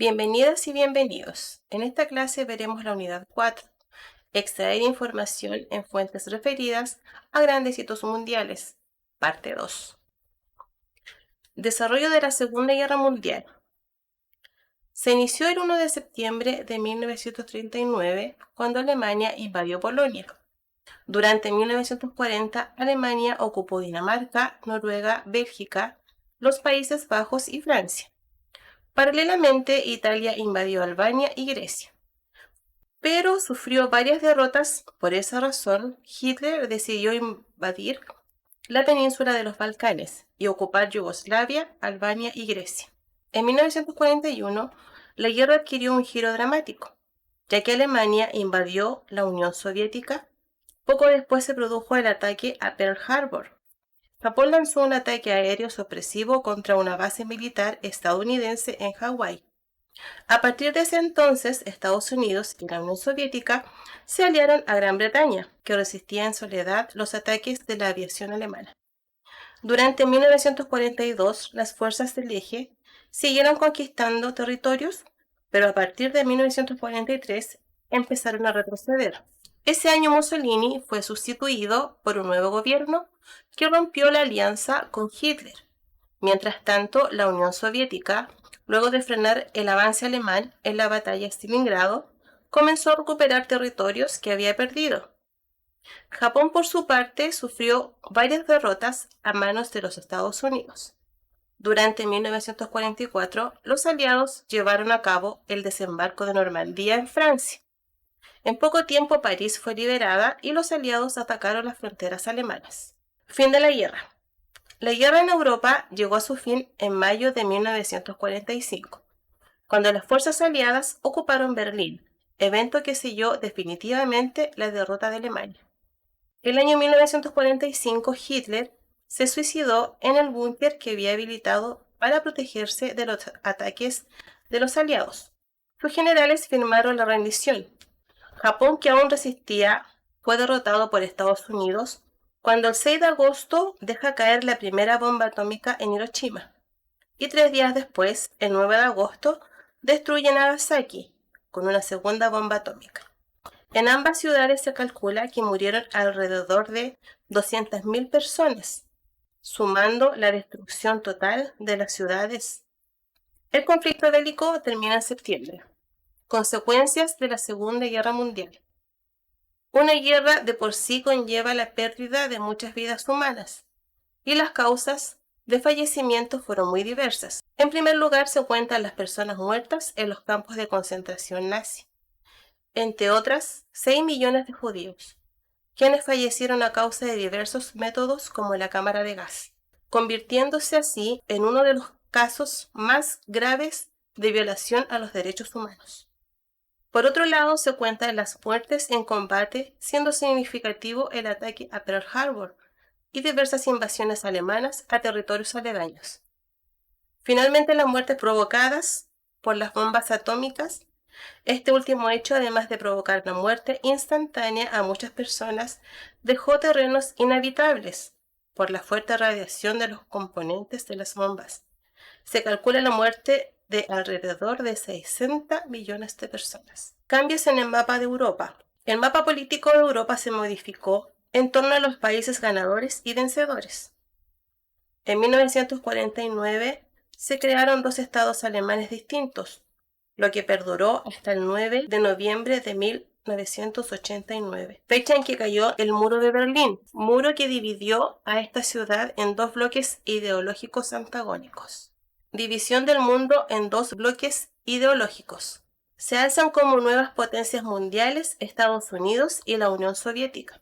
Bienvenidas y bienvenidos. En esta clase veremos la unidad 4, extraer información en fuentes referidas a grandes hitos mundiales, parte 2. Desarrollo de la Segunda Guerra Mundial. Se inició el 1 de septiembre de 1939, cuando Alemania invadió Polonia. Durante 1940, Alemania ocupó Dinamarca, Noruega, Bélgica, los Países Bajos y Francia. Paralelamente, Italia invadió Albania y Grecia. Pero sufrió varias derrotas. Por esa razón, Hitler decidió invadir la península de los Balcanes y ocupar Yugoslavia, Albania y Grecia. En 1941, la guerra adquirió un giro dramático, ya que Alemania invadió la Unión Soviética. Poco después se produjo el ataque a Pearl Harbor. Japón lanzó un ataque aéreo sorpresivo contra una base militar estadounidense en Hawái. A partir de ese entonces, Estados Unidos y la Unión Soviética se aliaron a Gran Bretaña, que resistía en soledad los ataques de la aviación alemana. Durante 1942, las fuerzas del Eje siguieron conquistando territorios, pero a partir de 1943 empezaron a retroceder. Ese año Mussolini fue sustituido por un nuevo gobierno que rompió la alianza con Hitler. Mientras tanto, la Unión Soviética, luego de frenar el avance alemán en la batalla de Stalingrado, comenzó a recuperar territorios que había perdido. Japón, por su parte, sufrió varias derrotas a manos de los Estados Unidos. Durante 1944, los aliados llevaron a cabo el desembarco de Normandía en Francia. En poco tiempo, París fue liberada y los aliados atacaron las fronteras alemanas. Fin de la guerra. La guerra en Europa llegó a su fin en mayo de 1945, cuando las fuerzas aliadas ocuparon Berlín, evento que selló definitivamente la derrota de Alemania. El año 1945, Hitler se suicidó en el búnker que había habilitado para protegerse de los ataques de los aliados. Sus generales firmaron la rendición. Japón, que aún resistía, fue derrotado por Estados Unidos cuando el 6 de agosto deja caer la primera bomba atómica en Hiroshima, y 3 días después, el 9 de agosto, destruye Nagasaki con una segunda bomba atómica. En ambas ciudades se calcula que murieron alrededor de 200.000 personas, sumando la destrucción total de las ciudades. El conflicto bélico termina en septiembre. Consecuencias de la Segunda Guerra Mundial. Una guerra de por sí conlleva la pérdida de muchas vidas humanas, y las causas de fallecimiento fueron muy diversas. En primer lugar, se cuentan las personas muertas en los campos de concentración nazi, entre otras 6 millones de judíos, quienes fallecieron a causa de diversos métodos como la cámara de gas, convirtiéndose así en uno de los casos más graves de violación a los derechos humanos. Por otro lado, se cuentan las muertes en combate, siendo significativo el ataque a Pearl Harbor y diversas invasiones alemanas a territorios aledaños. Finalmente, las muertes provocadas por las bombas atómicas. Este último hecho, además de provocar la muerte instantánea a muchas personas, dejó terrenos inhabitables por la fuerte radiación de los componentes de las bombas. Se calcula la muerte de alrededor de 60 millones de personas. Cambios en el mapa de Europa. El mapa político de Europa se modificó en torno a los países ganadores y vencedores. En 1949 se crearon 2 estados alemanes distintos, lo que perduró hasta el 9 de noviembre de 1989, fecha en que cayó el muro de Berlín, muro que dividió a esta ciudad en 2 bloques ideológicos antagónicos. División del mundo en 2 bloques ideológicos. Se alzan como nuevas potencias mundiales Estados Unidos y la Unión Soviética,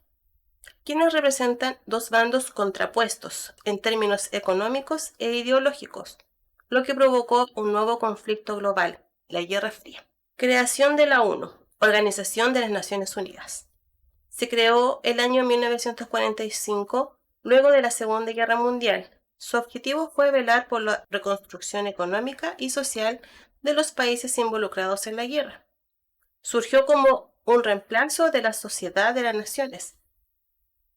quienes representan 2 bandos contrapuestos en términos económicos e ideológicos, lo que provocó un nuevo conflicto global, la Guerra Fría. Creación de la ONU, Organización de las Naciones Unidas. Se creó el año 1945, luego de la Segunda Guerra Mundial. Su objetivo fue velar por la reconstrucción económica y social de los países involucrados en la guerra. Surgió como un reemplazo de la Sociedad de las Naciones,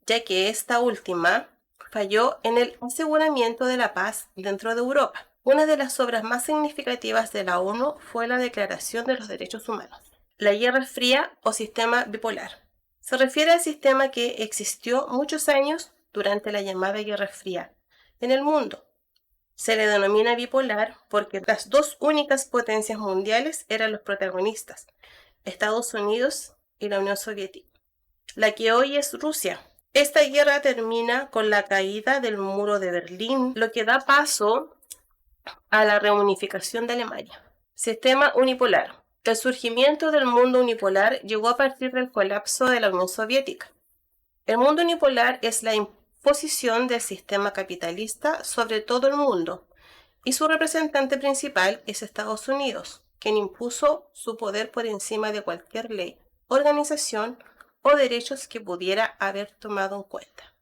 ya que esta última falló en el aseguramiento de la paz dentro de Europa. Una de las obras más significativas de la ONU fue la Declaración de los Derechos Humanos. La Guerra Fría o sistema bipolar. Se refiere al sistema que existió muchos años durante la llamada Guerra Fría en el mundo. Se le denomina bipolar porque las dos únicas potencias mundiales eran los protagonistas, Estados Unidos y la Unión Soviética, la que hoy es Rusia. Esta guerra termina con la caída del muro de Berlín, lo que da paso a la reunificación de Alemania. Sistema unipolar. El surgimiento del mundo unipolar llegó a partir del colapso de la Unión Soviética. El mundo unipolar es la imposición del sistema capitalista sobre todo el mundo, y su representante principal es Estados Unidos, quien impuso su poder por encima de cualquier ley, organización o derechos que pudiera haber tomado en cuenta.